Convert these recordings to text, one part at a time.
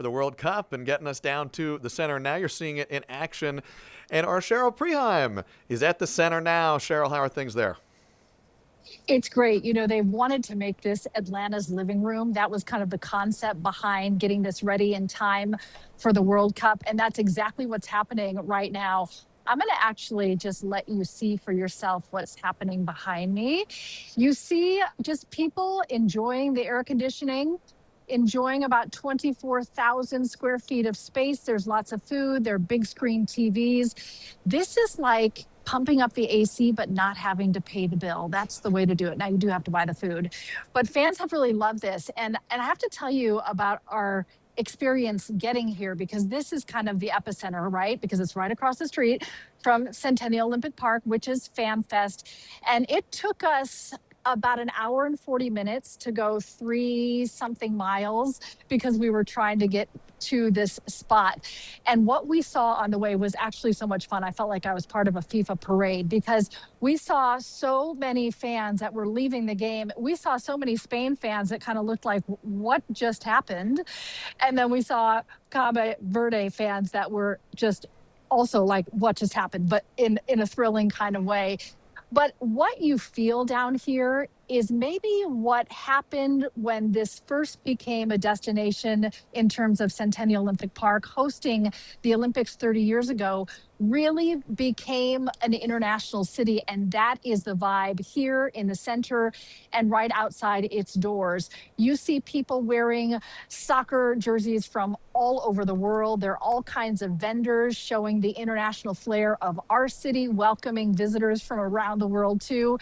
for the World Cup and getting us down to the center. Now you're seeing it in action. And our Cheryl Preheim is at the center now. Cheryl, how are things there? It's great. You know, they wanted to make this Atlanta's living room. That was kind of the concept behind getting this ready in time for the World Cup. And that's exactly what's happening right now. I'm going to actually just let you see for yourself what's happening behind me. You see just people enjoying the air conditioning, enjoying about 24,000 square feet of space. There's lots of food, there are big screen TVs. This is like pumping up the AC, but not having to pay the bill. That's the way to do it. Now you do have to buy the food, but fans have really loved this. And I have to tell you about our experience getting here, because this is kind of the epicenter, right? Because it's right across the street from Centennial Olympic Park, which is Fan Fest. And it took us about an hour and 40 minutes to go 3 something miles because we were trying to get to this spot. And what we saw on the way was actually so much fun. I felt like I was part of a FIFA parade because we saw so many fans that were leaving the game. We saw so many Spain fans that kind of looked like, what just happened? And then we saw Cabo Verde fans that were just also like, what just happened, but in a thrilling kind of way. But what you feel down here is maybe what happened when this first became a destination in terms of Centennial Olympic Park. Hosting the Olympics 30 years ago really became an international city. And that is the vibe here in the center and right outside its doors. You see people wearing soccer jerseys from all over the world. There are all kinds of vendors showing the international flair of our city, welcoming visitors from around the world too.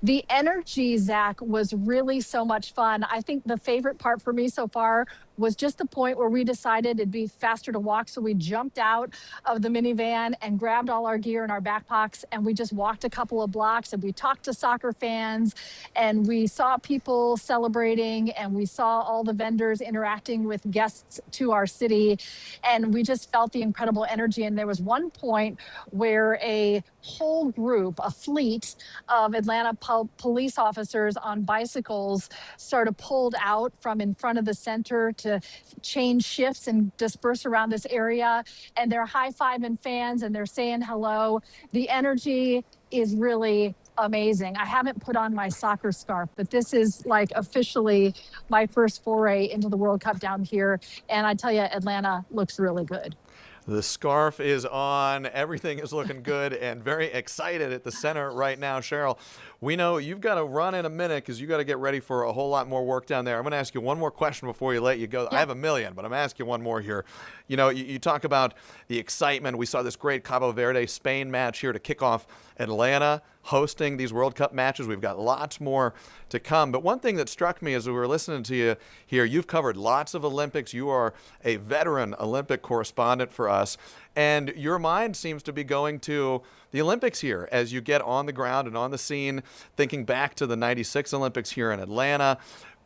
The energy, Zach, was really so much fun. I think the favorite part for me so far was just the point where we decided it'd be faster to walk. So we jumped out of the minivan and grabbed all our gear in our backpacks, and we just walked a couple of blocks, and we talked to soccer fans, and we saw people celebrating, and we saw all the vendors interacting with guests to our city. And we just felt the incredible energy. And there was one point where a whole group, a fleet of Atlanta police officers on bicycles sort of pulled out from in front of the center to change shifts and disperse around this area. And they're high-fiving fans and they're saying hello. The energy is really amazing. I haven't put on my soccer scarf, but this is like officially my first foray into the World Cup down here. And I tell you, Atlanta looks really good. The scarf is on. Everything is looking good and very excited at the center right now. Cheryl, we know you've got to run in a minute because you got to get ready for a whole lot more work down there. I'm going to ask you one more question before we let you go. I Yeah. have a million, but I'm asking one more here. You know, you talk about the excitement. We saw this great Cabo Verde Spain match here to kick off Atlanta hosting these World Cup matches. We've got lots more to come. But one thing that struck me as we were listening to you here, you've covered lots of Olympics. You are a veteran Olympic correspondent for us. And your mind seems to be going to the Olympics here as you get on the ground and on the scene, thinking back to the 96 Olympics here in Atlanta.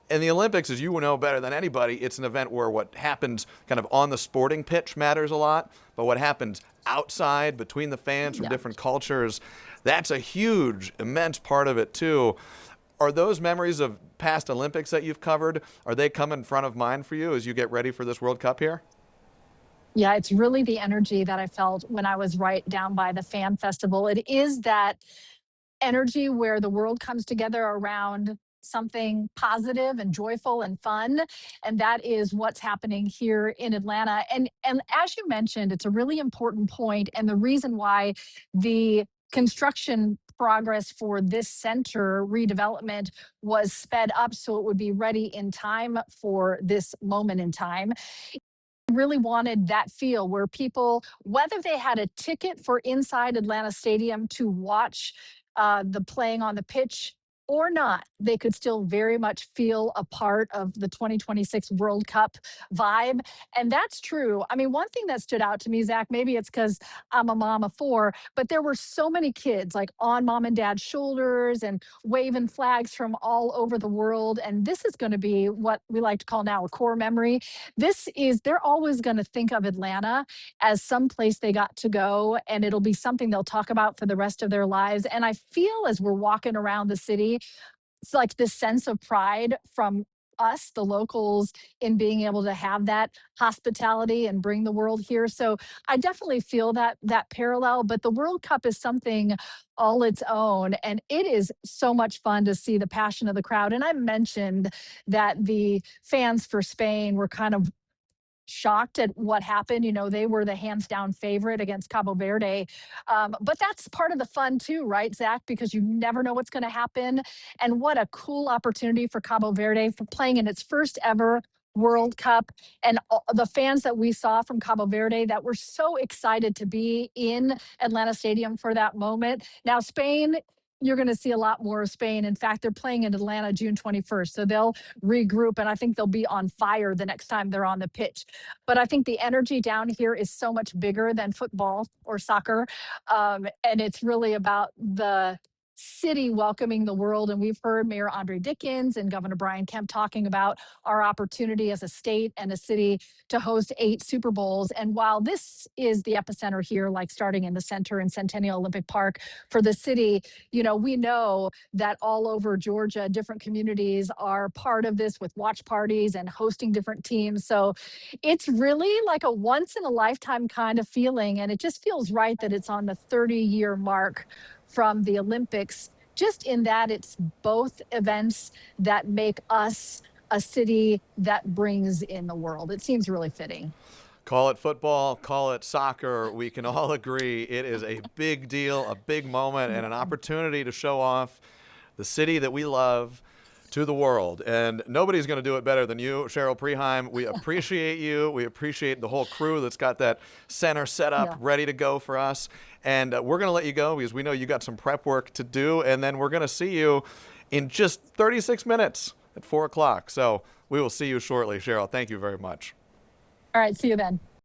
And the Olympics, as you know better than anybody, it's an event where what happens kind of on the sporting pitch matters a lot, but what happens outside between the fans from Yeah. different cultures, that's a huge, immense part of it too. Are those memories of past Olympics that you've covered, are they come in front of mind for you as you get ready for this World Cup here? Yeah, it's really the energy that I felt when I was right down by the fan festival. It is that energy where the world comes together around something positive and joyful and fun, and that is what's happening here in Atlanta. And as you mentioned, it's a really important point, and the reason why the construction progress for this center redevelopment was sped up so it would be ready in time for this moment in time. Really wanted that feel where people, whether they had a ticket for inside Atlanta Stadium to watch the playing on the pitch or not, they could still very much feel a part of the 2026 World Cup vibe. And that's true. I mean, one thing that stood out to me, Zach, maybe it's because I'm a mom of four, but there were so many kids like on mom and dad's shoulders and waving flags from all over the world. And this is going to be what we like to call now a core memory. They're always going to think of Atlanta as some place they got to go, and it'll be something they'll talk about for the rest of their lives. And I feel as we're walking around the city, it's like this sense of pride from us, the locals, in being able to have that hospitality and bring the world here. So I definitely feel that parallel, but the World Cup is something all its own, and it is so much fun to see the passion of the crowd. And I mentioned that the fans for Spain were kind of shocked at what happened. You know, they were the hands down favorite against Cabo Verde. But that's part of the fun too, right, Zach? Because you never know what's going to happen. And what a cool opportunity for Cabo Verde for playing in its first ever World Cup. And the fans that we saw from Cabo Verde that were so excited to be in Atlanta Stadium for that moment. Now, Spain, you're going to see a lot more of Spain. In fact, they're playing in Atlanta June 21st. So they'll regroup, and I think they'll be on fire the next time they're on the pitch. But I think the energy down here is so much bigger than football or soccer. And it's really about the city welcoming the world. And we've heard Mayor Andre Dickens and Governor Brian Kemp talking about our opportunity as a state and a city to host 8 Super Bowls. And while this is the epicenter here, like starting in the center in Centennial Olympic Park for the city, you know, we know that all over Georgia, different communities are part of this with watch parties and hosting different teams. So it's really like a once in a lifetime kind of feeling. And it just feels right that it's on the 30-year mark from the Olympics, just in that it's both events that make us a city that brings in the world. It seems really fitting. Call it football, call it soccer. We can all agree it is a big deal, a big moment, and an opportunity to show off the city that we love to the world. And nobody's going to do it better than you, Cheryl Preheim. We appreciate you. We appreciate the whole crew that's got that center set up, Yeah. ready to go for us. And we're going to let you go because we know you got some prep work to do. And then we're going to see you in just 36 minutes at 4 o'clock. So we will see you shortly, Cheryl. Thank you very much. All right. See you then.